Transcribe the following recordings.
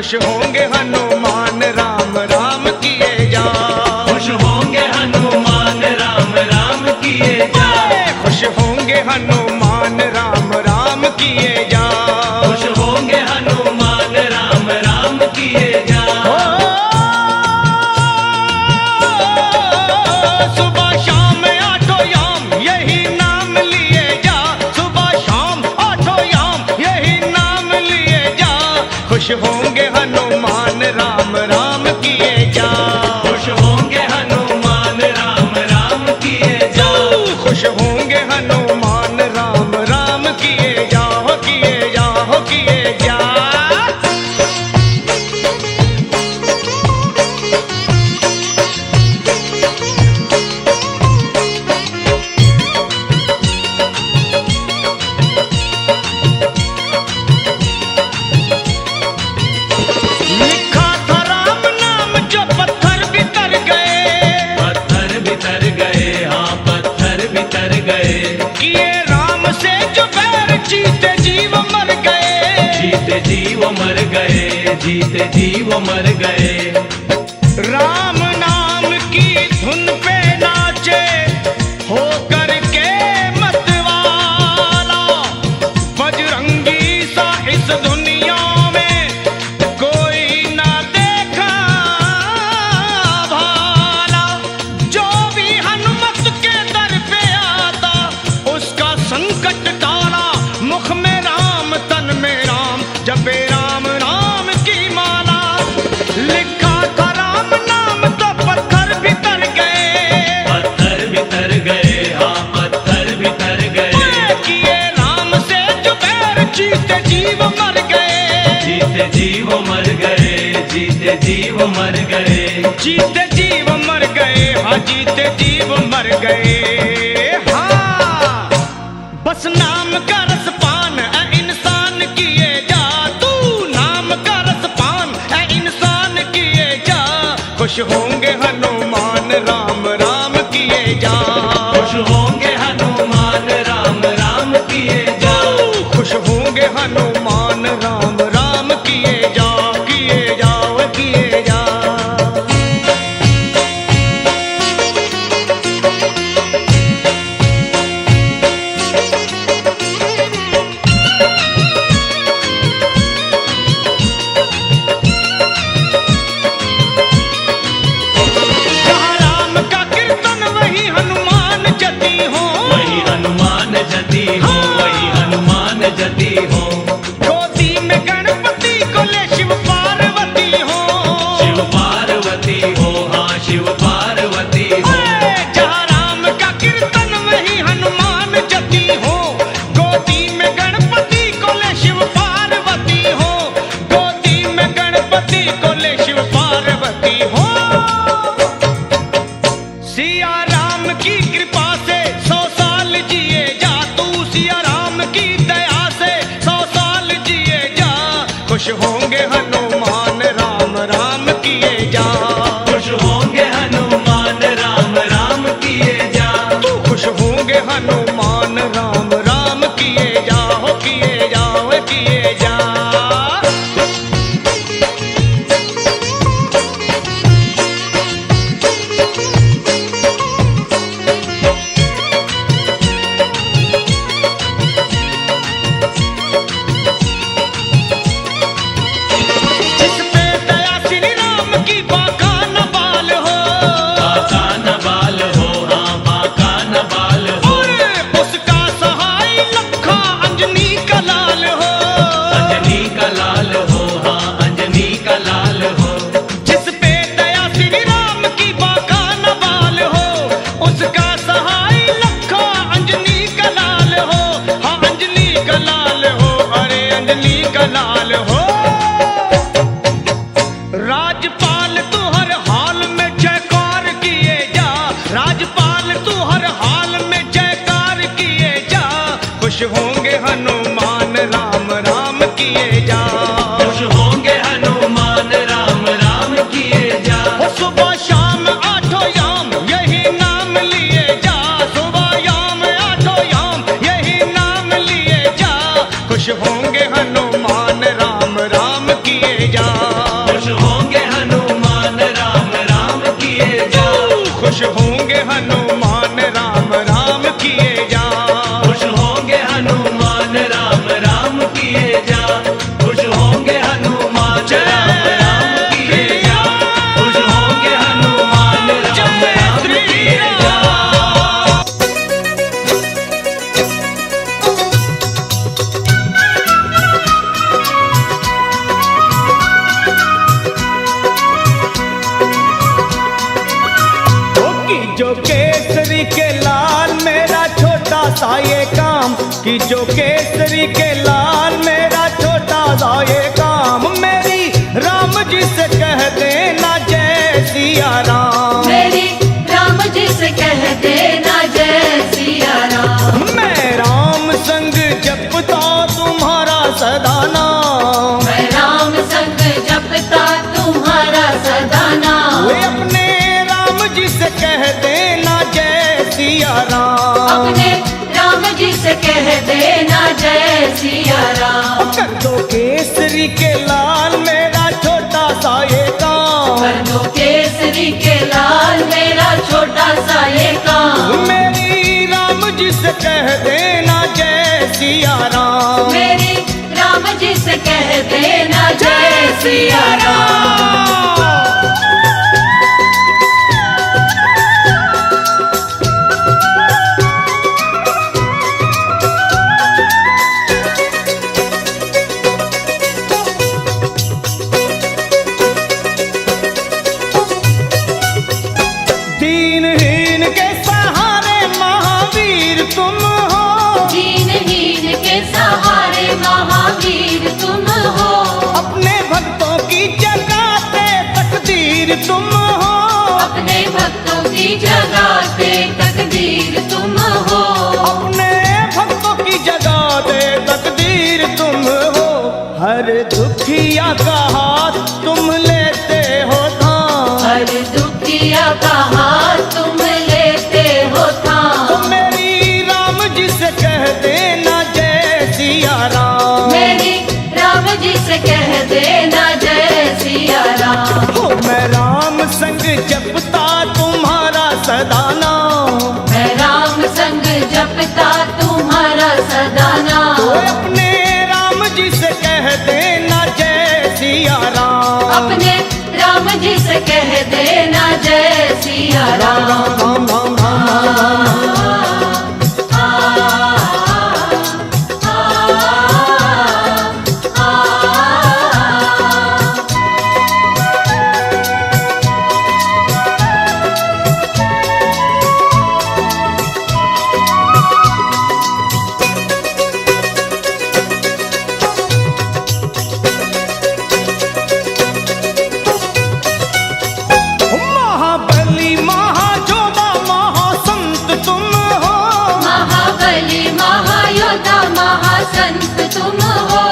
खुश होंगे हनुमान राम राम किए जा। खुश होंगे हनुमान राम राम किए जा। खुश होंगे हनुमान राम राम किए जा। खुश होंगे हनुमान राम राम किए जा। सुबह शाम आठों याम यही नाम लिए जा। सुबह शाम आठों याम यही नाम लिए जा। खुश होंगे हनुमान राम राम किए जा। खुश होंगे हनुमान राम राम किए जा। खुश होंगे हनुमान राम राम किए जा किए जा किए जा। लिखा था राम नाम जो पत्थर बितर गए। पत्थर बितर गए, हाँ पत्थर बितर गए। किए राम से जो बैर जीते जीव मर गए। जीते जीव मर गए, जीते जीव मर गए। राम नाम की धुन पे नाचे हो करके मतवाला। बजरंगी सा इस दुनिया में कोई ना देखा भाला। जो भी हनुमत के दर पे आता उसका संकट टाला। मुख में राम तन में राम जपे राम नाम की माला। लिखा था राम नाम तो पत्थर बितर गए। पत्थर बितर गए, हाँ पत्थर बितर गए। किए राम से जो बैर जीते जीव मर गए। जीते जीव मर गए, जीते जीव मर गए। जीते जीव मर गए, हाँ जीते जीव मर गए। हाँ बस नाम का रसपान है इंसान किए जा। तू नाम का रसपान है इंसान किए जा। खुश होंगे हनुमान राम राम किए जा। खुश होंगे हनुमान राम राम किए जा। खुश होंगे हनुमान राम राम किए जा किए जा किए जा। जहाँ राम का कीर्तन वही हनुमान जती हो। वही हनुमान जती हो, वही हनुमान जती हो। गोदी में गणपति को ले शिव पार्वती हो। शिव पार्वती हो, हाँ शिव पार्वती हो। जहाँ राम का कीर्तन वही हनुमान जती हो। गोदी में गणपति को ले शिव पार्वती हो। गोदी में गणपति को ले शिव पार्वती हो। सिया राम की कृपा से 100 साल जिए जा। तू सिया राम की दया से 100 साल जिए जा। खुश होंगे हनुमान राम राम किए जा। खुश होंगे हनुमान राम राम किए जा। तू खुश होंगे हनुमान राम राम किए जा किए जा किए जा। हनुमान राम राम किए जा। खुश होंगे हनुमान राम राम किए जा। खुश होंगे हनुमान राम राम किए जा। खुश होंगे हनुमान राम राम किए जा। जो केसरी के लाल मेरा छोटा सा ये काम, कि जो केसरी के लाल मेरा छोटा सा ये काम, मेरी राम जी से कह देना जय सिया राम। मेरी राम जी से कह देना जय सिया राम। मैं राम संग जपता तुम्हारा सदा नाम। मैं राम संग जपता तुम्हारा सदा नाम। वे अपने राम जी से कह देना जय सिया राम। अपने राम जी से कह देना जय सिया राम। कर दो केसरी के लाल मेरा छोटा सा ये काम। कर दो केसरी के लाल मेरा छोटा सा ये काम। मेरी राम जी से कह देना जय सिया राम। मेरी राम जी से कह देना जय सिया राम। दीनहीन के सहारे महावीर तुम हो। दीनहीन के सहारे महावीर तुम हो। अपने भक्तों की जगाते तकदीर तुम हो। अपने भक्तों की जगाते तकदीर तुम हो। अपने भक्तों की जगाते तकदीर तुम हो। हर दुखिया का हाथ तुम लेते हो थाम। हर दुखिया का हाथ तुम लेते हो थाम। तो मेरी राम जी से कह देना जय सिया राम। मेरी राम जी से कह देना जय सिया राम। हो मैं राम संग जपता तुम्हारा सदा नाम। मैं राम संग जपता तुम्हारा सदा तो नाम। अपने राम जी से कह देना जय सिया राम। अपने राम जी से कह देना जय सिया राम राम। राम राम राम राम राम। महाबली महाजोधा महासंत तुम हो। महाबली महायोद्धा महासंत तुम हो।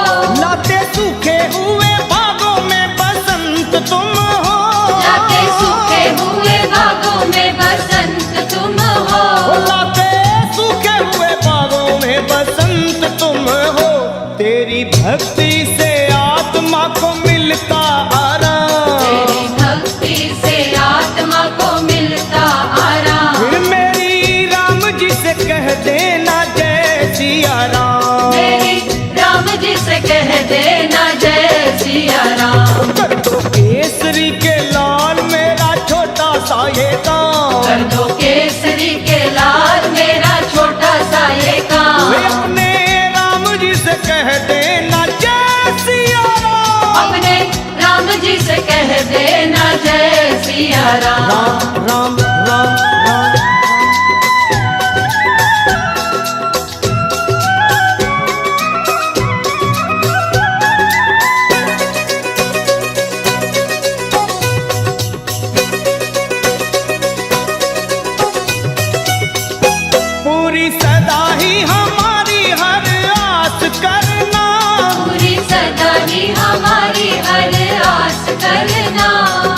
लाते सूखे हुए बागों में बसंत तुम हो। लाते सूखे हुए बागों में बसंत तुम हो। लाते सूखे हुए बागों में बसंत तुम हो। तेरी भक्ति से आत्मा को मिलता आराम। तेरी भक्ति से आत्मा को मिलता आराम। फिर मेरी राम जी से कह देना जय सिया राम। मेरी राम जी से कह देना जय सिया राम। कर दो केसरी के लाल मेरा छोटा सा ये काम। कर दो केसरी के लाल मेरा छोटा सा ये काम। वे अपने राम जी से कह देना जय सिया राम। अपने राम जी से कह देना जय सिया राम। राम राम राम राम। पूरी सदा ही हमारी हर आस करना। पूरी सदा ही हमारी हर आस करना।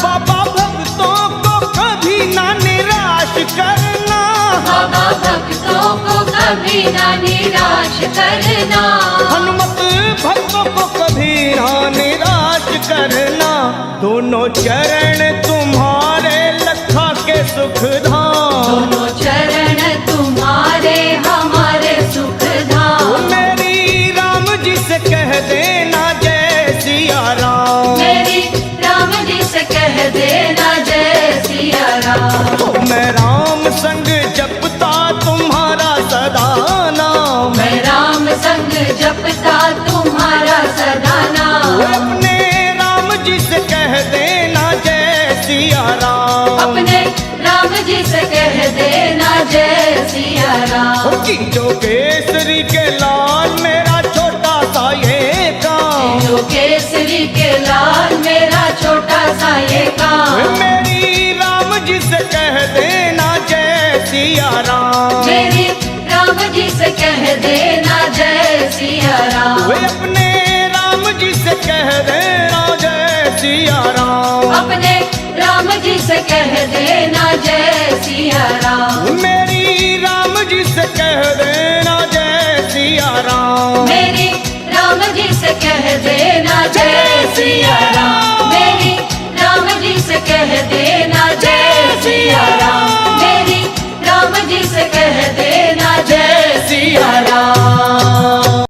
बाबा भक्तों को कभी ना निराश करना। बाबा भक्तों को कभी ना निराश करना। हनुमत भक्तों को कभी ना निराश करना। दोनों चरण तुम्हारे लखा के सुख धाम। दोनों राम संग जपता तुम्हारा सदा नाम, मैं राम संग जपता तुम्हारा सदा नाम। अपने राम जी से कह देना जय सिया राम, अपने राम जी से कह देना जय सिया राम। जो केसरी के लाल मेरा छोटा सा ये काम, जो केसरी के लाल मेरा छोटा सा ये काम। मेरी राम जी से कह देना जय सिया राम, मेरी राम जी से कह देना जय सिया राम। अपने राम जी से कह देना जय सिया राम, अपने राम जी से कह देना जय सिया राम। मेरी राम जी से कह देना जय सिया राम, मेरी राम जी से कह देना जय सिया राम। मेरी राम जी से कह देना जय सिया राम। मेरी राम जी से कह देना जय सिया राम।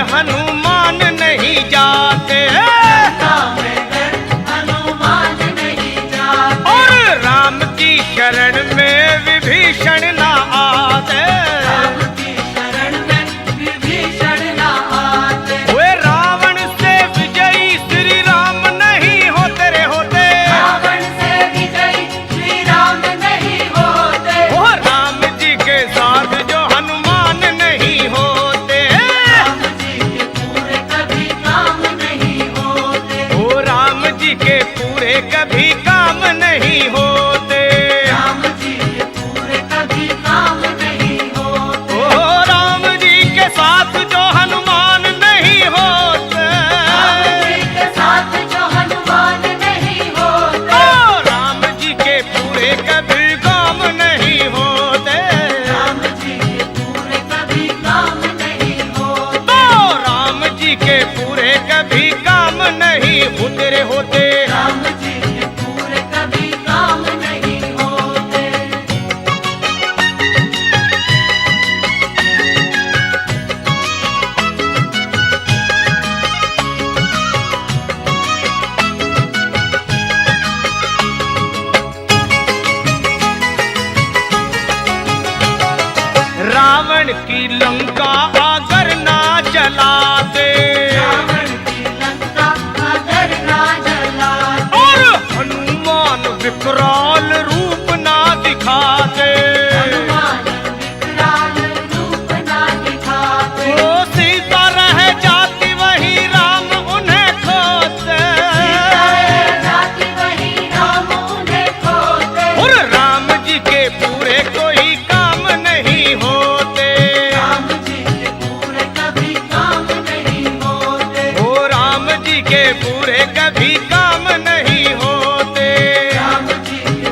हनुमान नहीं जाते, हनुमान नहीं जाते, और राम की शरण में विभीषण ना आते, राम की शरण में विभीषण ना आते, वे रावण से विजयी श्री राम नहीं होते रे होते, रावण से विजयी श्री राम नहीं होते, वो राम जी के साथ जो हनुमान नहीं होते, राम जी के पूरे कभी काम नहीं होते, वो राम जी के पूरे कभी काम नहीं होते, राम जी के पूरे कभी काम नहीं होते, ओ राम जी के साथ जो हनुमान नहीं होते, राम जी के साथ जो हनुमान नहीं होते, रावण की लंका अगर ना जलाते, रावण की लंका अगर ना जलाते, और हनुमान विकराल रूप ना दिखाते, हनुमान विकराल रूप ना दिखाते, वो सीता रह जाती वही राम उन्हें खोते, सीता रह जाती वही राम उन्हें खोते, और राम जी के पूरे कोई काम नहीं होते, राम जी के पूरे कभी काम नहीं होते, ओ राम जी के पूरे कभी काम नहीं होते। राम जी के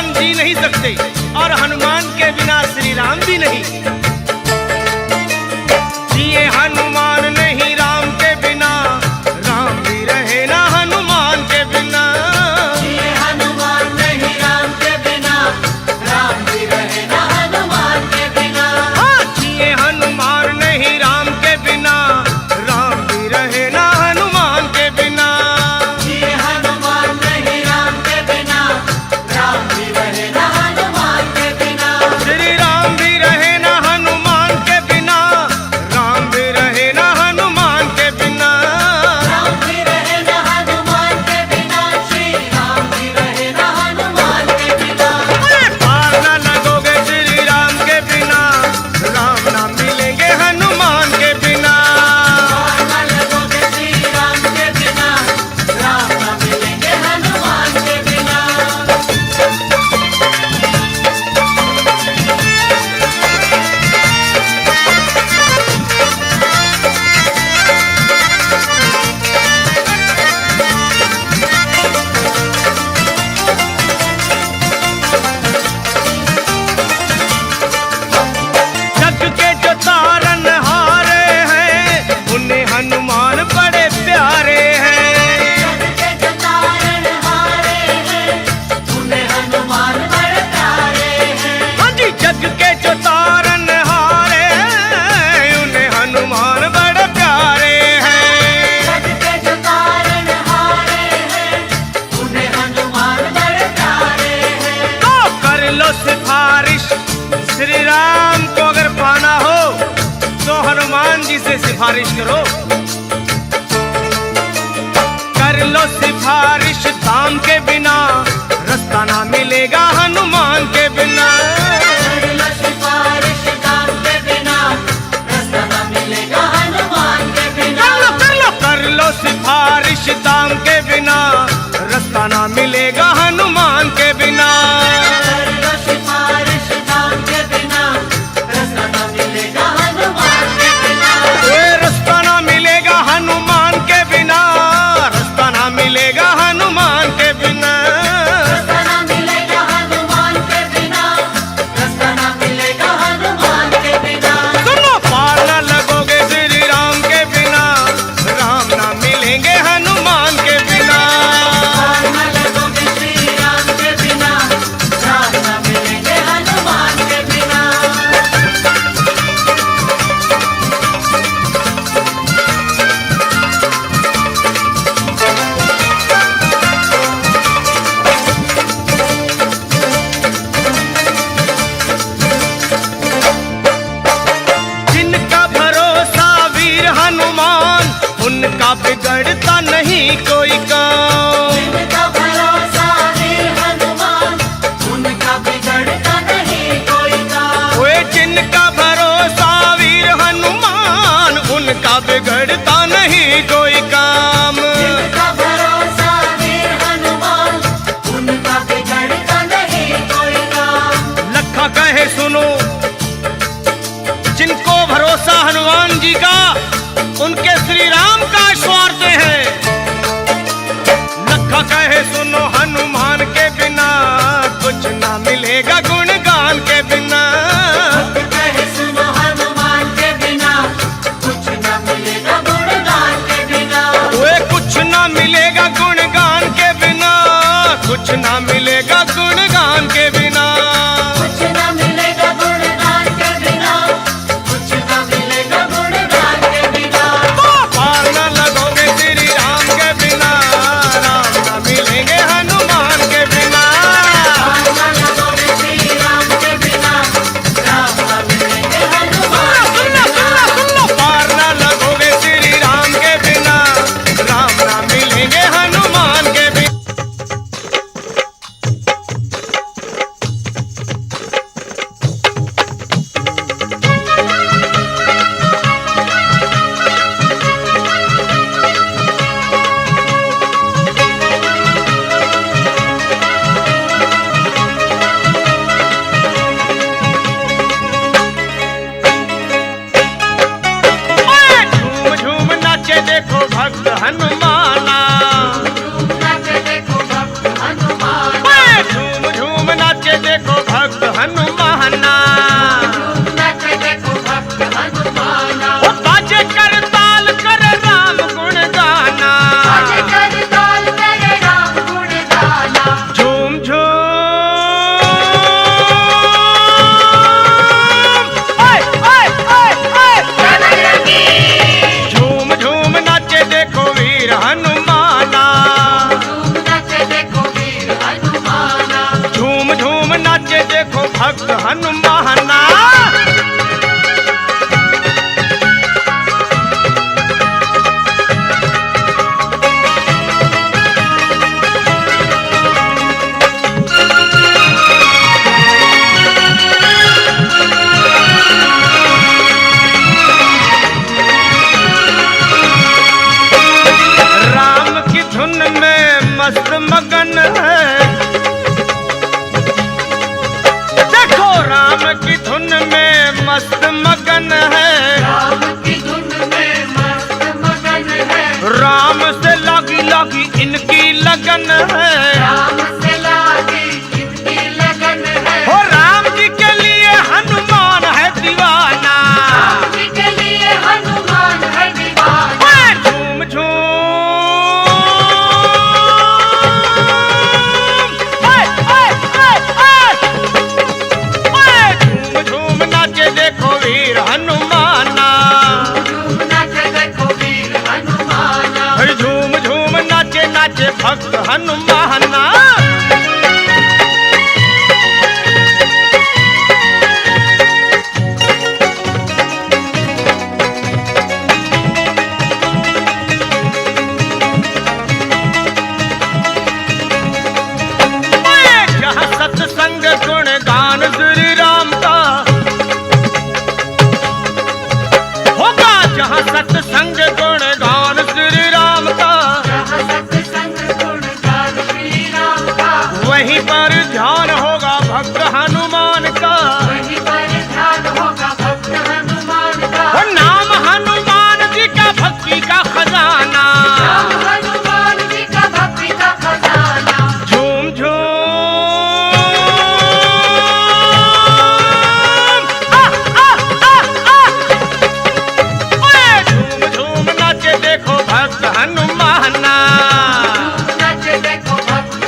हनुमान जी नहीं सकते और हनुमान के बिना श्री राम भी नहीं। जिए हनुमान नहीं राम के बिना, राम भी रहे ना हनुमान के बिना। जिए हनुमान नहीं राम के बिना, राम भी रहे ना हनुमान के बिना। हाँ, जिए हनुमान नहीं राम के बिना, राम भी रहे ना हनुमान के बिना। जिए हनुमान नहीं राम के बिना, राम भी रहे ना हनुमान के बिना। श्री राम भी रहे ना हनुमान के बिना, राम भी रहे ना हनुमान के बिना। राम भी रहे ना हनुमान के बिना, श्री राम भी रहे ना हनुमान के बिना। अरे पार ना लगोगे श्री राम के बिना, राम ना मिलेंगे हनुमान के बिना। न लगोगे श्री राम के बिना, राम न मिलेंगे हनुमान के बिना। जग के जो तारन हारे हैं, उन्हें हनुमान बड़े प्यारे हैं। जग के जो तारण हारे हैं, उन्हें हनुमान बड़े प्यारे हैं। हाँ जी, जग के जो तारन हारे हैं, उन्हें हनुमान बड़े प्यारे हैं। जग के जो तारण हारे हैं, उन्हें हनुमान बड़े प्यारे हैं। तो कर लो सिफारिश श्री राम को अगर पाना हो, तो हनुमान जी से सिफारिश करो। कर लो सिफारिश दाम के बिना, रास्ता ना मिलेगा हनुमान के बिना। कर लो सिफारिश दाम के बिना, रास्ता न मिलेगा हनुमान के बिना। कर लो सिफारिश दाम के बिना, रास्ता ना मिलेगा हनुमान के बिना। कर लो सिफारिश दाम के बिना, रास्ता न मिलेगा हनुमान के बिना। ओए रास्ता ना मिलेगा हनुमान के बिना, रास्ता ना मिलेगा हनुमान के बिना। रास्ता न मिलेगा हनुमान के बिना, रास्ता न मिलेगा हनुमान के बिना। सुनो, पार ना लगोगे श्री राम के बिना, राम ना मिलेंगे हनुमान के बिना। न लगोगे श्री राम के बिना, राम न मिलेंगे हनुमान के बिना। जिनका भरोसा वीर हनुमान, उनका बिगड़ता नहीं कोई काम। जिनका भरोसा वीर हनुमान, उनका बिगड़ता नहीं कोई काम। ओए जिनका भरोसा वीर हनुमान, उनका बिगड़ता नहीं कोई काम। जिनका भरोसा वीर हनुमान, उनका बिगड़ता नहीं कोई काम। लखा कहे सुनो, जिनको भरोसा हनुमान जी का, उनके श्री राम का स्वार्थ है। लखा कहे सुनो, हनुमान के बिना कुछ ना मिलेगा गुणगान के बिना। कहे सुनो हनुमान के बिना, कुछ न मिलेगा गुणगान के बिना। ओए कुछ ना मिलेगा गुणगान के बिना, कुछ ना मिलेगा गुणगान के बिना। कुछ न मिलेगा गुणगान के बिना, कुछ न मिलेगा गुणगान के बिना। पार ना लगोगे श्री राम के बिना, राम ना मिलेंगे हनुमान के बिना। न लगोगे श्री राम के बिना, राम न मिलेंगे हनुमान के बिना। पार ना लगोगे श्री राम के बिना, राम ना मिलेंगे हनुमान के बिना। भक्त हनुमाना। मस्त मगन है, देखो राम की धुन में मस्त मगन है, राम की धुन में मस्त मगन है, राम से लागी लागी इनकी लगन है, राम से लागी इनकी लगन है, हो राम जी के लिए हनुमान है दीवाना, राम जी के लिए हनुमान है दीवाना। झूम झूम देखो वीर हनुमाना, झूम नाचे देखो वीर हनुमाना, झूम झूम नाचे नाचे भक्त हनुमाना। जहाँ सत्संग गुण गान श्री राम का होगा, जहाँ सत्संग गुण गान श्री राम का, जहाँ सत्संग गुण गान श्री राम का, वहीं पर ध्यान होगा भक्त हनुमान का, वहीं पर ध्यान होगा भक्त हनुमान का, वो नाम हनुमान जी का भक्ति का खजाना, राम हनुमान जी का भक्ति का खजाना। झूम झूम देखो भक्त हनुमाना, नाचे देखो भक्त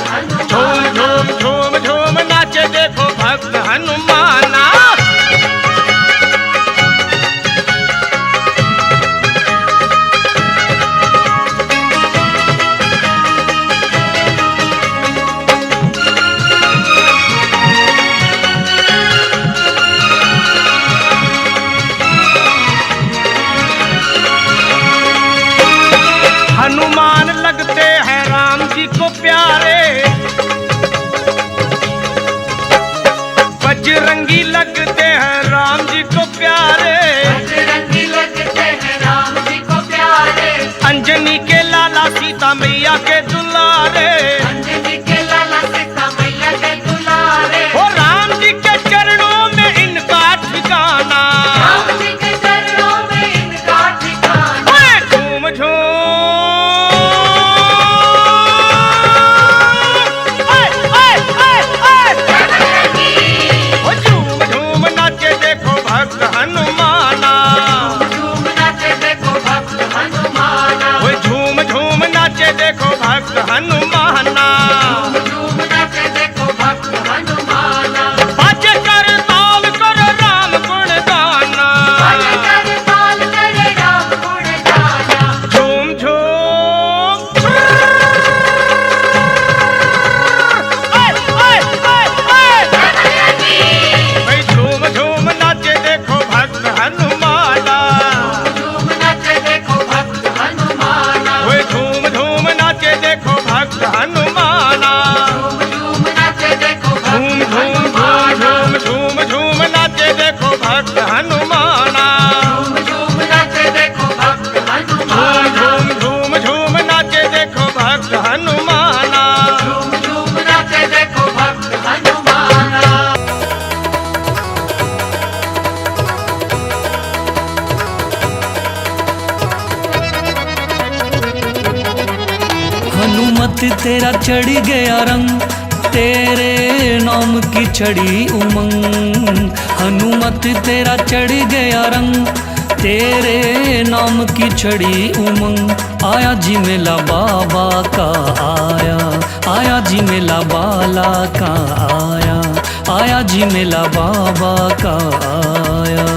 झूम हनुमाना, झूम झूम झूम नाचे देखो भक्त हनुमाना। हनुमान लगते हैं राम जी को प्यारे, बजरंगी लगते हैं राम जी को प्यारे, बजरंगी लगते हैं राम जी को प्यारे, अंजनी के लाला सीता मैया के दुलारे, अंजनी के लाला सीता मैया के दुलारे, हो राम जी के चरणों में इनका ठिकाना, राम जी के चरणों में इनका ठिकाना। झूम झूम भक्त हनुमाना, झूम नाचे देखो भक्त हनुमाना, झूम झूम नाचे देखो भक्त हनुमाना, झूम नाचे देखो भक्त हनुमाना, बाजे कर ताल कर राम गुण गाना, बाजे कर ताल करे राम गुण गाना। झूम झूम भाई झूम झूम नाचे देखो भक्त हनुमाना, झूम नाचे देखो भक्त हनुमाना, झूम झूम नाचे देखो भक्त हनुमाना, झूम नाचे देखो झूम भक्त झूम हनुमाना, झूम झूम झूम नाचे देखो भक्त हनुमाना, झूम नाचे देखो भक्त हनुमाना, झूम झूम नाचे देखो भक्त हनुमाना। झूम नाचे देखो भक्त हनुमाना। हनुमत तेरा चढ़ गया रंग, तेरे नाम की चढ़ी उमंग। हनुमत तेरा चढ़ गया रंग, तेरे नाम की चढ़ी उमंग। आया जी मेला बाबा का आया, आया जी मेला बाला का आया, आया जी मेला बाबा का आया।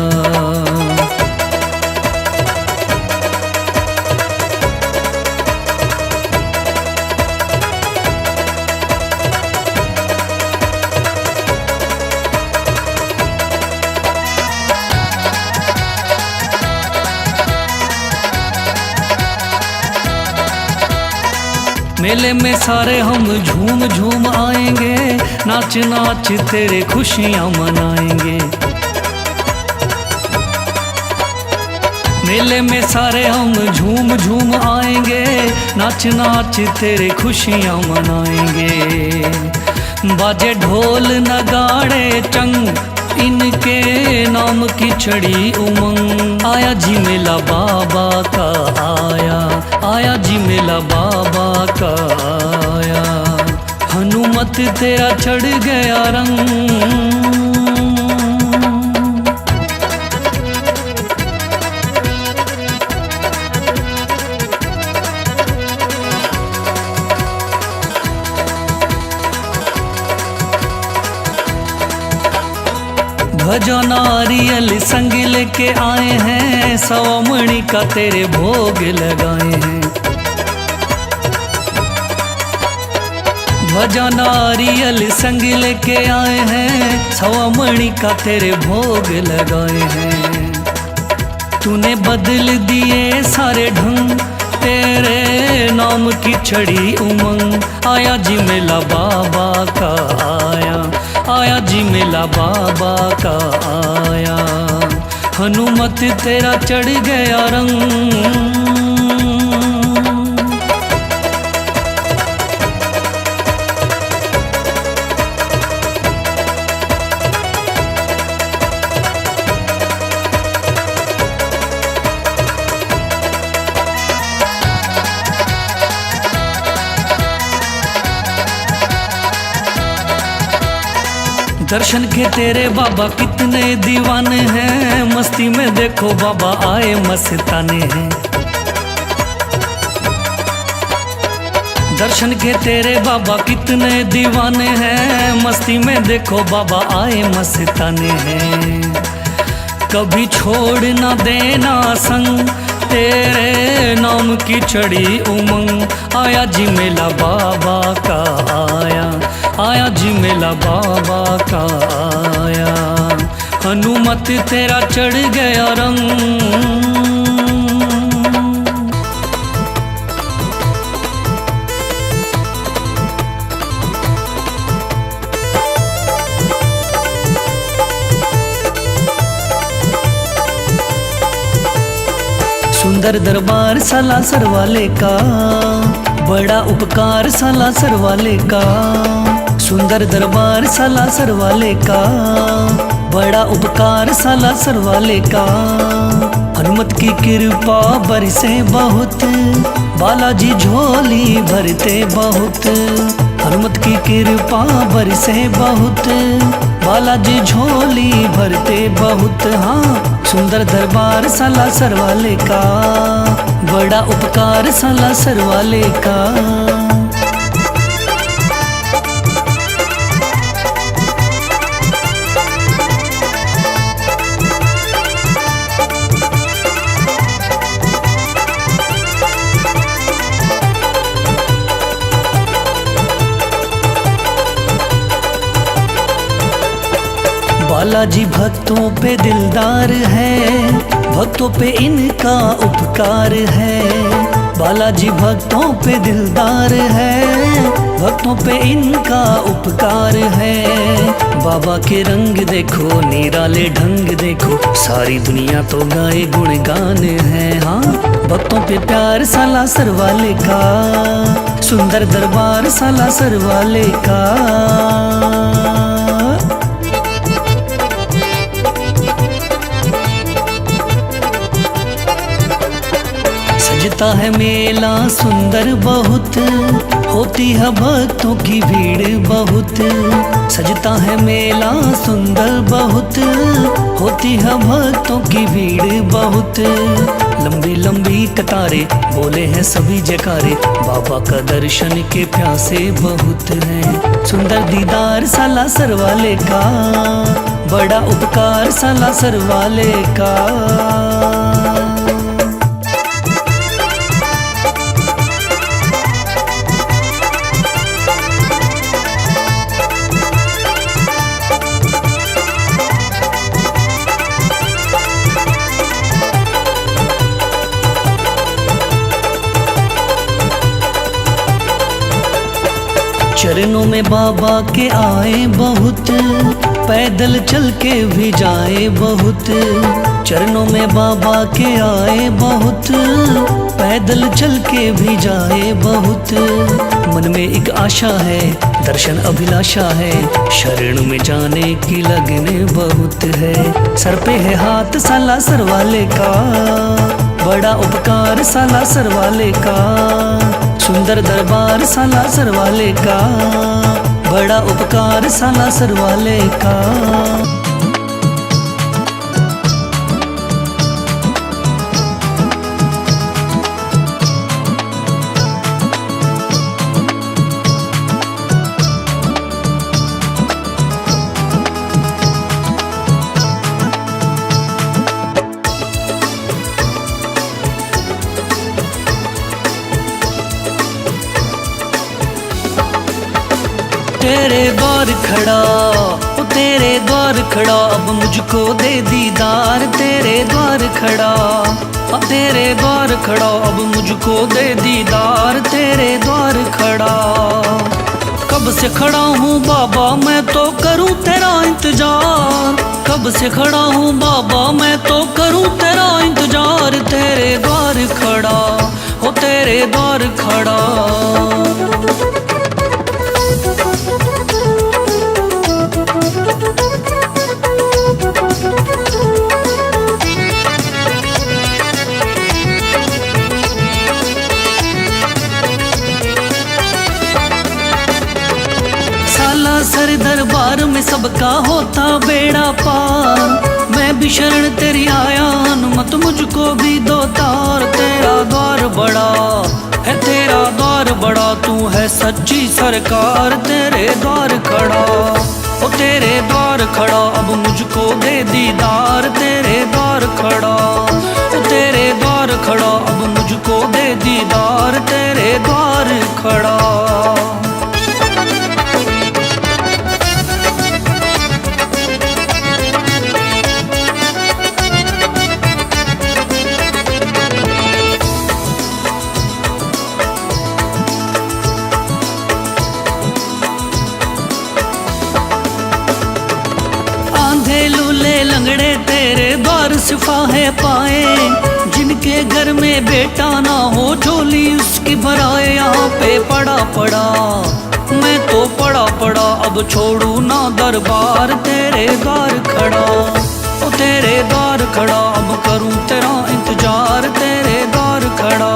मेले में सारे हम झूम झूम आएंगे, नाच नाच तेरे खुशियाँ मनाएंगे। मेले में सारे हम झूम झूम आएंगे, नाच नाच तेरे खुशियाँ मनाएंगे। बाजे ढोल नगाड़े चंग, इनके नाम की चढ़ी उमंग। आया जी मेला बाबा का आया, आया जी मेला बाबा का आया। हनुमत तेरा चढ़ गया रंग। ध्वजा नारियल संग लेके आए हैं, 100 मणि का तेरे भोग लगाए हैं। ध्वजा नारियल संग लेके आए हैं, 100 मणि का तेरे भोग लगाए हैं। तूने बदल दिए सारे ढंग, तेरे नाम की चढ़ी उमंग। आया जी मेला बाबा का आया, आया जी मेला बाबा का आया। हनुमत तेरा चढ़ गया रंग। दर्शन के तेरे बाबा कितने दीवाने हैं, मस्ती में देखो बाबा आए मस्ताने हैं। दर्शन के तेरे बाबा कितने दीवाने हैं, मस्ती में देखो बाबा आए मस्ताने हैं। कभी छोड़ ना देना संग, तेरे नाम की चढ़ी उमंग। आया जी मेला बाबा का आया, आया जी मेला बाबा का आया। हनुमत तेरा चढ़ गया रंग। सुंदर दरबार सालासर वाले का, बड़ा उपकार सालासर वाले का। सुंदर दरबार सालासर वाले का, बड़ा उपकार सालासर वाले का। हनुमत की कृपा बरसे बहुत, बालाजी झोली भरते बहुत। हनुमत की कृपा बरसे बहुत, बालाजी झोली भरते बहुत। हाँ, सुंदर दरबार सालासर वाले का, बड़ा उपकार सालासर वाले का। बालाजी भक्तों पे दिलदार है, भक्तों पे इनका उपकार है। बालाजी भक्तों पे दिलदार है, भक्तों पे इनका उपकार है। बाबा के रंग देखो, निराले ढंग देखो, सारी दुनिया तो गाए गुणगान है। हाँ, भक्तों पे प्यार सालासर वाले का, सुंदर दरबार सालासर वाले का। सजता है मेला सुंदर बहुत, होती है भक्तों की भीड़ बहुत। सजता है मेला सुंदर बहुत, होती है भक्तों की भीड़ बहुत। लंबी लंबी कतारे बोले हैं सभी जयकारे, बाबा का दर्शन के प्यासे बहुत हैं। सुंदर दीदार सालासर वाले का, बड़ा उपकार सालासर वाले का। चरणों में बाबा के आए बहुत, पैदल चल के भी जाए बहुत। चरणों में बाबा के आए बहुत, पैदल चल के भी जाए बहुत। मन में एक आशा है, दर्शन अभिलाषा है, शरण में जाने की लगन बहुत है। सर पे है हाथ सालासर वाले का, बड़ा उपकार सालासर वाले का। सुंदर दरबार सालासर वाले का, बड़ा उपकार सालासर वाले का। तेरे द्वार खड़ा, ओ तेरे द्वार खड़ा, अब मुझको दे दीदार। तेरे द्वार खड़ा, अब तेरे द्वार खड़ा, अब मुझको दे दीदार। तेरे द्वार खड़ा, कब से खड़ा हूँ बाबा मैं तो करूँ तेरा इंतजार। कब से खड़ा हूँ बाबा मैं तो करूँ तेरा इंतजार। तेरे द्वार खड़ा, ओ तेरे द्वार खड़ा। सालासर दरबार में सबका होता बेड़ा पार। मैं भी शरण तेरी आया, हनुमत मुझको भी दो तार। तेरा द्वार बड़ा है, तेरा द्वार बड़ा, तू है सच्ची सरकार। तेरे द्वार खड़ा, ओ तेरे द्वार खड़ा, अब मुझको दे दीदार। तेरे द्वार खड़ा, ओ तेरे द्वार खड़ा, अब मुझको दे दीदार। तेरे द्वार खड़ा। लंगड़े तेरे द्वार सिफाहे पाए, जिनके घर में बेटा ना हो झोली उसकी भराए। यहाँ पे पड़ा पड़ा मैं तो पड़ा पड़ा, अब छोड़ू ना दरबार। तेरे द्वार खड़ा, ओ तेरे द्वार खड़ा, अब करूँ तेरा इंतजार। तेरे द्वार खड़ा,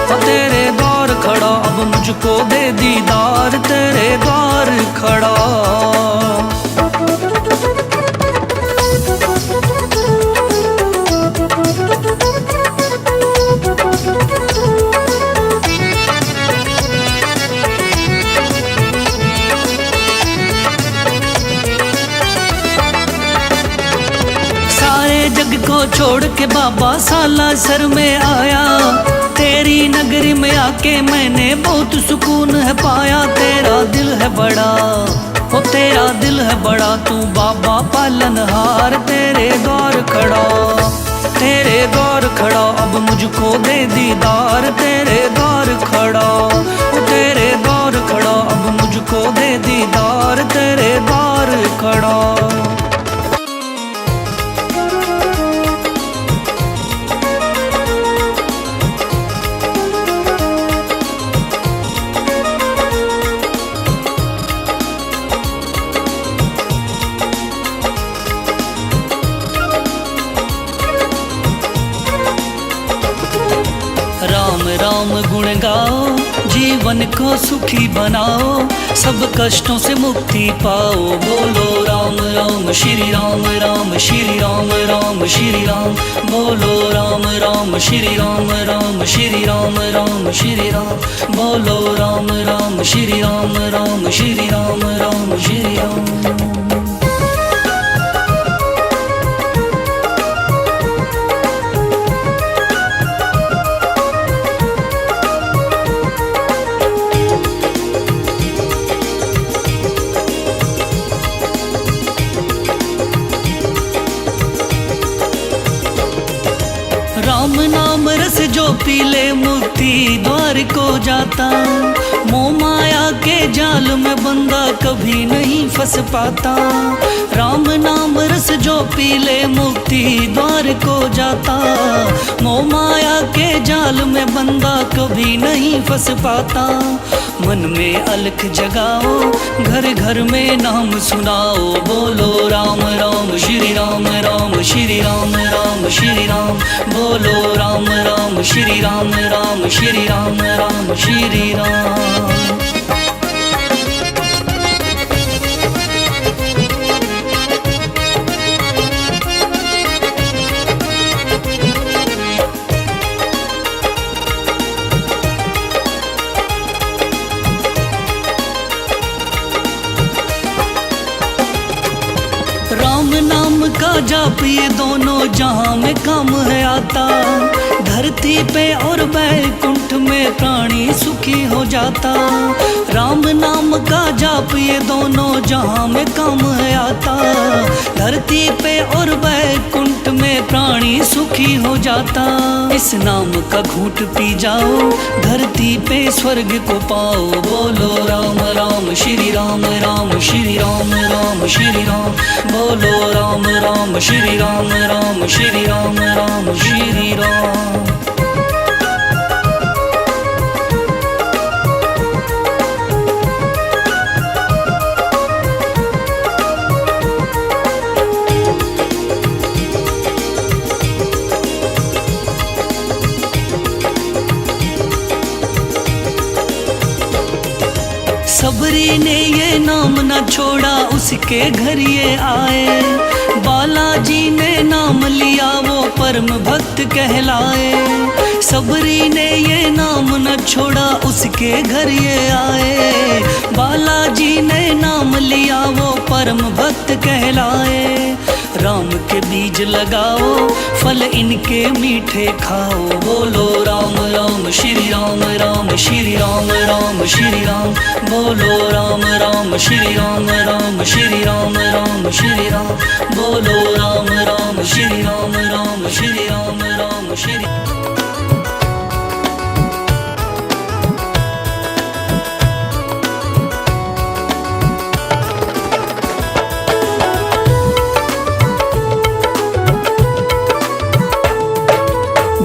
ओ तेरे द्वार खड़ा, अब मुझको दे दीदार। तेरे द्वार खड़ा। जग को छोड़ के बाबा सालासर में आया। तेरी नगरी में आके मैंने बहुत सुकून है पाया। तेरा दिल है बड़ा, ओ तेरा दिल है बड़ा, तू बाबा पालनहार। तेरे द्वार खड़ा, तेरे द्वार खड़ा, अब मुझको दे दीदार। तेरे द्वार खड़ा, ओ तेरे द्वार खड़ा, अब मुझको दे दीदार। तेरे द्वार खड़ा। राम राम गुण गाओ, जीवन को सुखी बनाओ, सब कष्टों से मुक्ति पाओ। बोलो राम राम श्री राम, राम श्री राम, राम श्री राम। बोलो राम राम श्री राम, राम श्री राम, राम श्री राम। बोलो राम राम श्री राम, राम श्री राम, राम श्री राम। राम नाम रस जो पीले मुक्ति द्वार को जाता। मोह माया के जाल में बंदा कभी नहीं फंस पाता। राम नाम रस जो पी ले मुक्ति द्वार को जाता। मोह माया के जाल में बंदा कभी नहीं फंस पाता। मन में अलख जगाओ, घर घर में नाम सुनाओ, बोलो राम राम श्री राम, राम श्री राम, राम श्री राम। बोलो राम राम श्री राम, राम श्री राम, राम श्री राम। राम नाम का जाप ये दोनों जहां में काम है आता। धरती पे और बैकुंठ में प्राणी सुखी हो जाता। राम नाम का जाप ये दोनों जहां में काम है आता। धरती पे और बैकुंठ में प्राणी सुखी हो जाता। इस नाम का घूंट पी जाओ, धरती पे स्वर्ग को पाओ। बोलो राम राम श्री राम, राम श्री राम, राम श्री राम। बोलो राम राम श्री राम, राम श्री राम, राम श्री राम। सबरी ने ये नाम न छोड़ा, उसके घर ये आए। बालाजी ने नाम लिया, वो परम भक्त कहलाए। सबरी ने ये नाम न छोड़ा, उसके घर ये आए। बालाजी ने नाम लिया, वो परम भक्त कहलाए। राम के बीज लगाओ, फल इनके मीठे खाओ। बोलो राम राम श्री राम, राम श्री राम, राम श्री राम। बोलो राम राम श्री राम, राम श्री राम, राम श्री राम। बोलो राम राम श्री राम, राम श्री राम, राम श्री।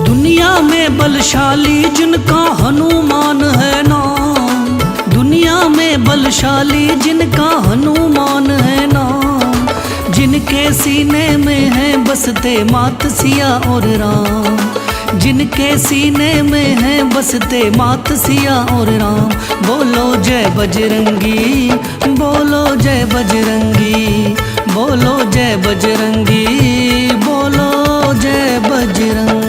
दुनिया में बलशाली जिनका हनुमान है नाम। दुनिया में बलशाली जिनका हनुमान है नाम। जिनके सीने में है बसते मात सिया और राम। जिनके सीने में है बसते मात सिया और राम। बोलो जय बजरंगी, बोलो जय बजरंगी, बोलो जय बजरंगी, बोलो जय बजरंगी।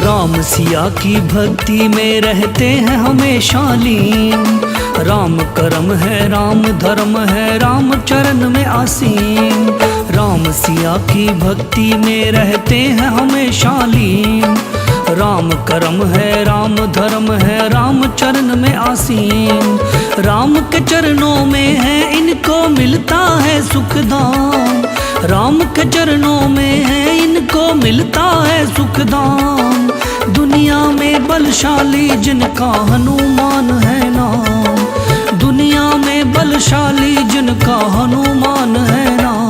राम सिया की भक्ति में रहते हैं हमेशा लीन। राम करम है, राम धर्म है, राम चरण में आसीन। राम सिया की भक्ति में रहते हैं हमेशा लीन। राम करम है, राम धर्म है, राम चरण में आसीन। राम के चरणों में है इनको मिलता है सुख धाम। राम के चरणों में है इनको मिलता है सुख धाम। दुनिया में बलशाली जिनका हनुमान है नाम। दुनिया में बलशाली जिनका हनुमान है नाम।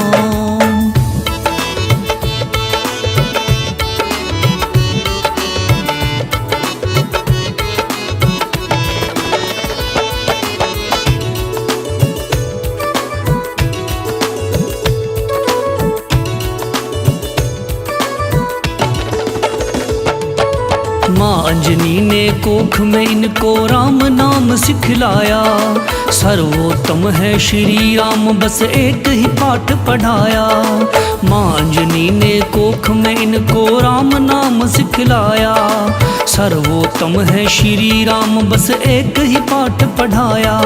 माँ अंजनी ने कोख में इनको राम नाम सिखलाया। सर्वोत्तम है श्री राम बस एक ही पाठ पढ़ाया। माँ अंजनी ने कोख में इनको राम नाम सिखलाया। सर्वोत्तम है श्री राम बस एक ही पाठ पढ़ाया।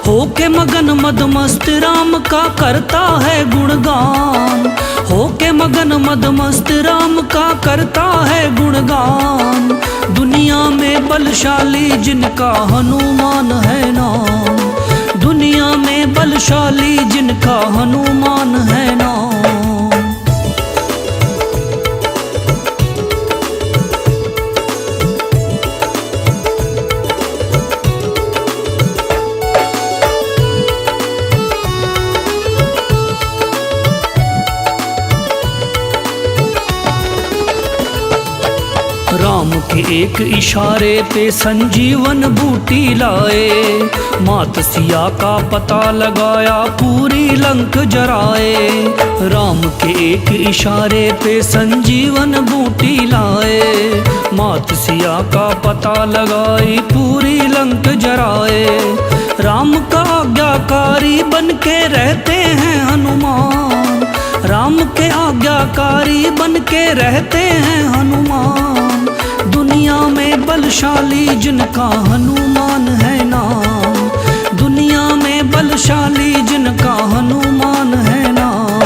होके मगन मदमस्त राम का करता है गुणगान। होके मगन मद मस्त राम का करता है गुणगान। दुनिया में बलशाली जिनका हनुमान है नाम, दुनिया में बलशाली जिनका हनुमान है नाम। राम के एक इशारे पे संजीवन बूटी लाए, मात सिया का पता लगाया पूरी लंक जराए। राम के एक इशारे पे संजीवन बूटी लाए, मात सिया का पता लगाई पूरी लंक जराए। राम का आज्ञाकारी बन के रहते हैं हनुमान, राम के आज्ञाकारी बन के रहते हैं हनुमान। दुनिया में बलशाली जिनका हनुमान है नाम, दुनिया में बलशाली जिनका हनुमान है नाम।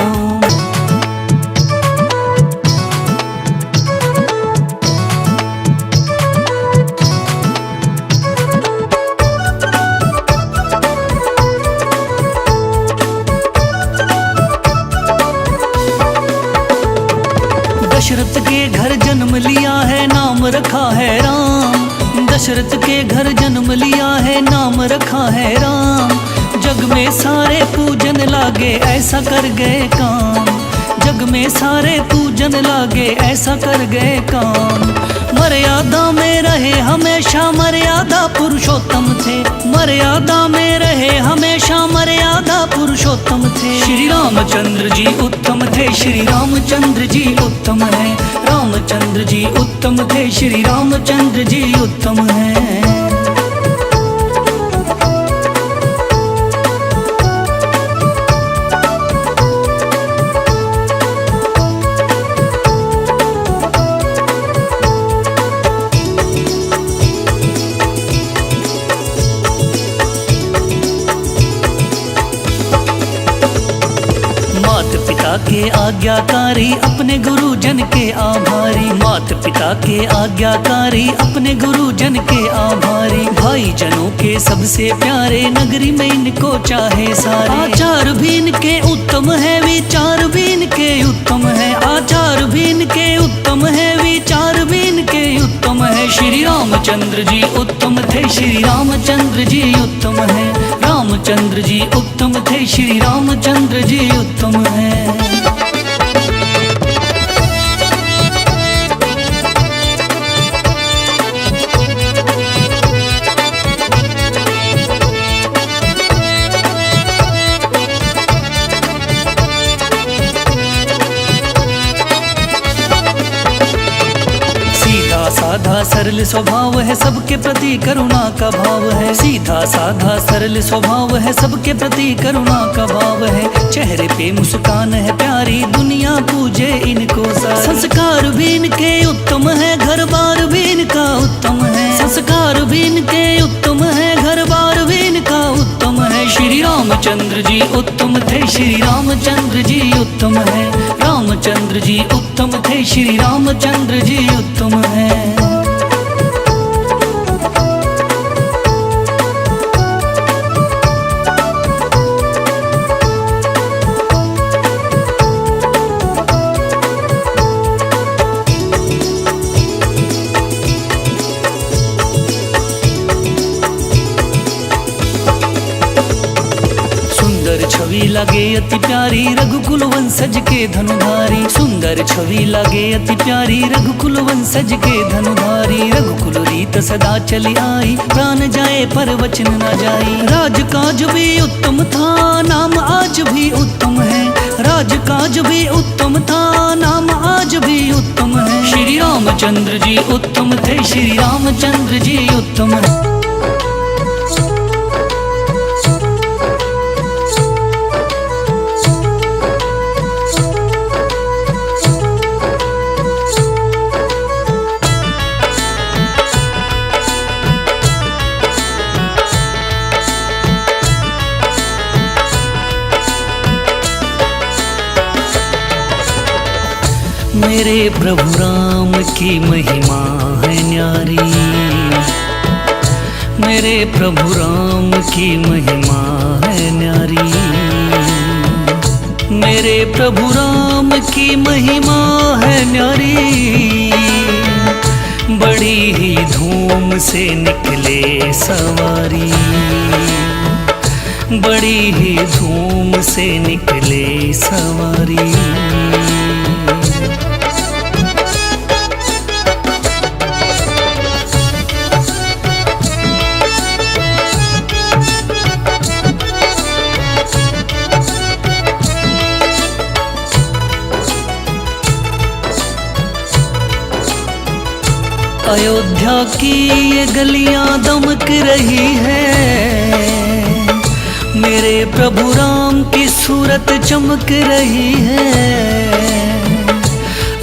दशरथ के घर जन्म लिया है नाम रखा है राम, दशरथ के घर जन्म लिया है नाम रखा है राम। जग में सारे पूजन लागे ऐसा कर गए काम, जग में सारे पूजन लागे ऐसा कर गए काम। मर्यादा में रहे हमेशा मर्यादा पुरुषोत्तम थे, मर्यादा में रहे हमेशा मर्यादा पुरुषोत्तम थे। श्री रामचंद्र जी उत्तम थे, श्री रामचंद्र जी उत्तम है, रामचंद्र जी उत्तम थे, श्री रामचंद्र जी उत्तम है। पिता के आज्ञाकारी अपने गुरुजन के आभारी, माता पिता के आज्ञाकारी अपने गुरुजन के आभारी। भाई जनों के सबसे प्यारे नगरी में इनको चाहे सारे। आचार भी इनके उत्तम है, विचार भी इनके उत्तम है, आचार भी इनके उत्तम है, विचार भी इनके उत्तम है। श्री रामचंद्र जी उत्तम थे, श्री रामचंद्र जी उत्तम है, रामचंद्र जी उत्तम थे, श्री रामचंद्र जी उत्तम है। साधा सरल स्वभाव है, सबके प्रति करुणा का भाव है। सीधा साधा सरल स्वभाव है, सबके प्रति करुणा का भाव है। चेहरे पे मुस्कान है प्यारी, दुनिया पूजे इनको सारी। संस्कार भी इनके उत्तम है, घर बार भी इनका उत्तम है। संस्कार भी इनके उत्तम है, घर बार भी इनका उत्तम है। श्री रामचंद्र जी उत्तम थे, श्री रामचंद्र जी उत्तम है, रामचंद्र जी उत्तम थे, श्री रामचंद्र जी उत्तम है। छवि लगे अति प्यारी रघुकुल वंशज के धनुधारी, सुंदर छवि लगे अति प्यारी रघुकुल वंशज के धनुधारी। रघुकुल रीत सदा चली आई, प्राण जाए पर वचन न जाई। राजकाज भी उत्तम था, नाम आज भी उत्तम है, राजकाज भी उत्तम था, नाम आज भी उत्तम है। श्री रामचंद्र जी उत्तम थे, श्री रामचंद्र जी उत्तम है। मेरे प्रभु राम की महिमा है न्यारी, मेरे प्रभु राम की महिमा है न्यारी, मेरे प्रभु राम की महिमा है न्यारी। बड़ी ही धूम से निकले सवारी, बड़ी ही धूम से निकले सवारी। अयोध्या की ये गलियां दमक रही है, मेरे प्रभु राम की सूरत चमक रही है।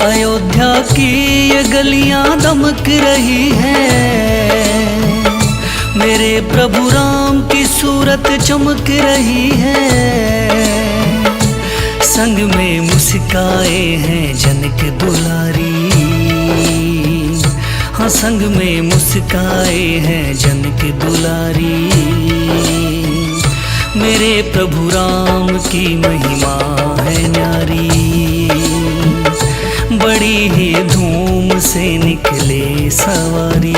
अयोध्या की ये गलियां दमक रही है, मेरे प्रभु राम की सूरत चमक रही है। संग में मुस्काए हैं जनक दुलारी, हाँ संग में मुस्काए हैं जनक दुलारी। मेरे प्रभु राम की महिमा है न्यारी, बड़ी ही धूम से निकले सवारी।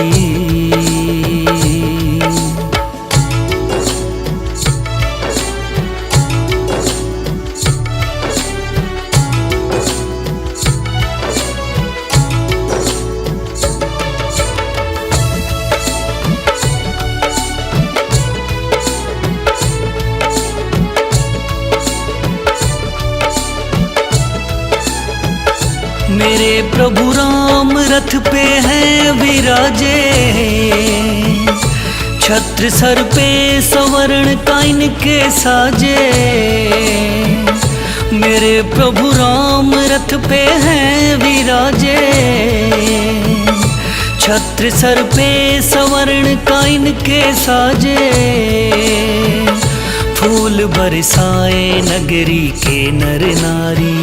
मेरे प्रभु राम रथ पे हैं विराजे, छत्र सर पे स्वर्ण का इनके साजे। मेरे प्रभु राम रथ पे हैं विराजे, छत्र सर पे स्वर्ण का इनके साजे। फूल बरसाए नगरी के नर नारी,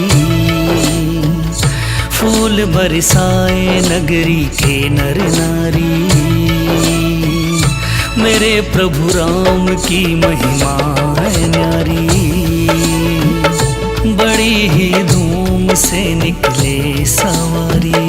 फूल बरसाए नगरी के नर नारी। मेरे प्रभु राम की महिमा है न्यारी, बड़ी ही धूम से निकले सवारी।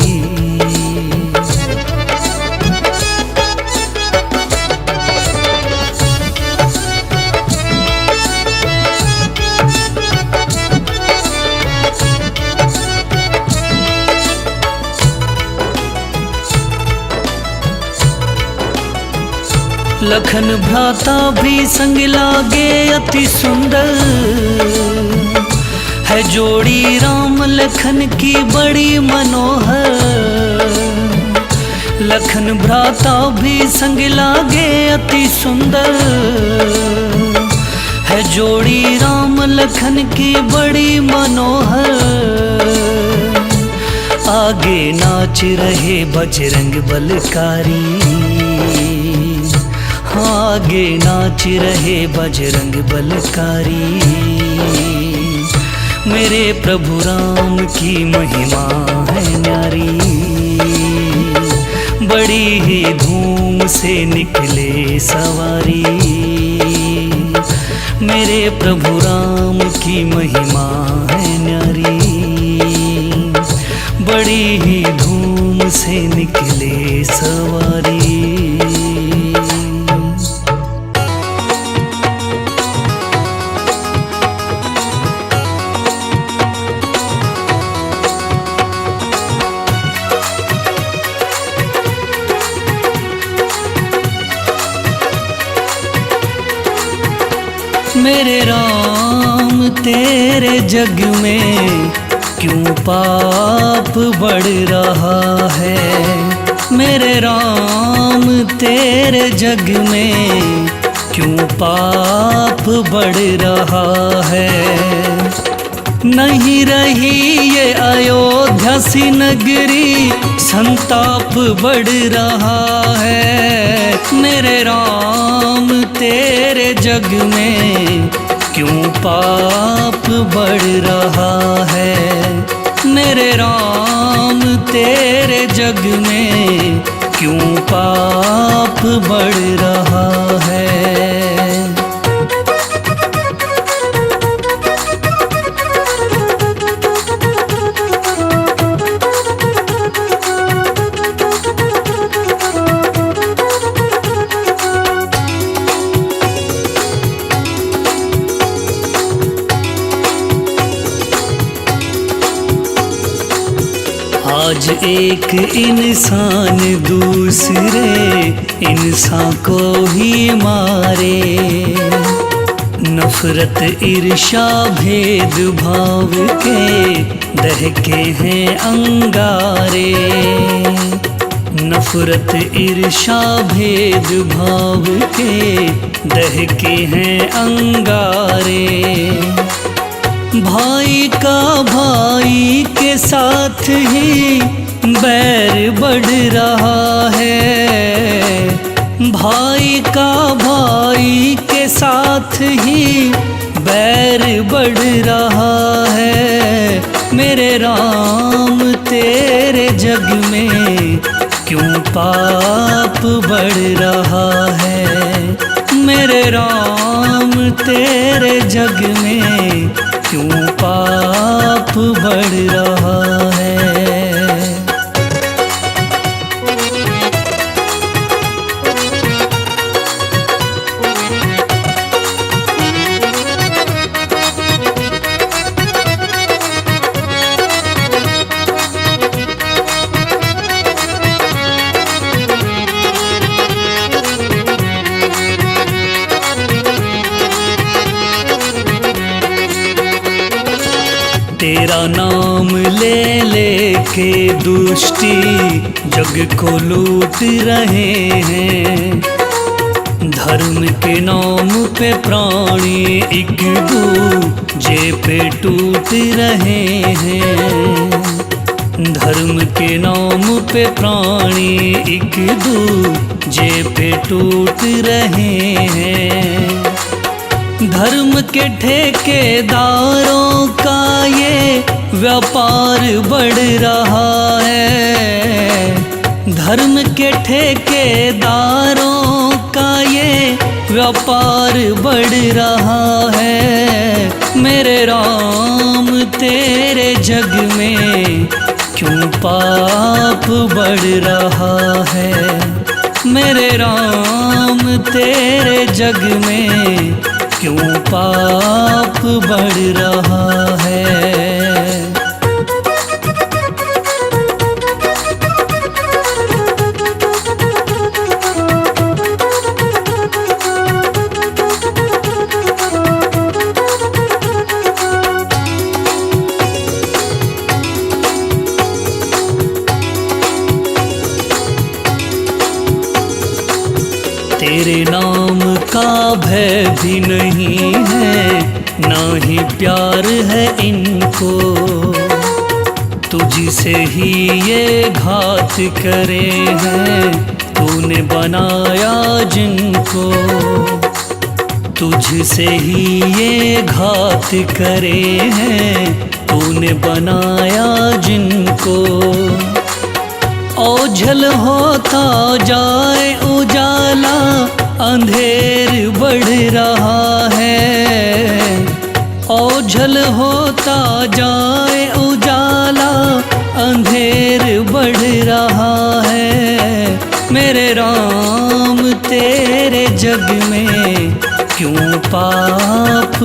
लखन भ्राता भी संग लागे अति सुंदर, है जोड़ी राम लखन की बड़ी मनोहर। लखन भ्राता भी संग लागे अति सुंदर, है जोड़ी राम लखन की बड़ी मनोहर। आगे नाच रहे बजरंग बलकारी, आगे नाच रहे बजरंग बलकारी। मेरे प्रभु राम की महिमा है न्यारी, बड़ी ही धूम से निकले सवारी। मेरे प्रभु राम की महिमा है न्यारी, बड़ी ही धूम से निकले सवारी। मेरे राम तेरे जग में क्यों पाप बढ़ रहा है। मेरे राम तेरे जग में क्यों पाप बढ़ रहा है। नहीं रही ये अयोध्या सी नगरी, संताप बढ़ रहा है। मेरे राम तेरे जग में क्यों पाप बढ़ रहा है। मेरे राम तेरे जग में क्यों पाप बढ़ रहा है। आज एक इंसान दूसरे इंसान को ही मारे, नफरत ईर्ष्या भेद भाव के दहके हैं अंगारे। नफरत ईर्ष्या भेद भाव के दहके हैं अंगारे। भाई का भाई के साथ ही बैर बढ़ रहा है। भाई का भाई के साथ ही बैर बढ़ रहा है। मेरे राम तेरे जग में क्यों पाप बढ़ रहा है। मेरे राम तेरे जग में क्यों पाप बढ़ रहा है। तेरा नाम ले लेके दुष्टी जग को लूट रहे हैं। धर्म के नाम पे प्राणी एक दूजे पे टूट रहे हैं। धर्म के नाम पे प्राणी एक दूजे पे टूट रहे हैं। धर्म के ठेकेदारों का ये व्यापार बढ़ रहा है। धर्म के ठेकेदारों का ये व्यापार बढ़ रहा है। मेरे राम तेरे जग में क्यों पाप बढ़ रहा है। मेरे राम तेरे जग में क्यों पाप बढ़ रहा है। तेरे नाम का भय भी नहीं है, ना ही प्यार है इनको। तुझसे ही ये घात करे हैं, तूने बनाया जिनको। तुझसे ही ये घात करे हैं, तूने बनाया जिनको। ओझल होता जाए उजाला, अंधेर बढ़ रहा है। ओझल होता जाए उजाला, अंधेर बढ़ रहा है। मेरे राम तेरे जग में क्यों पाप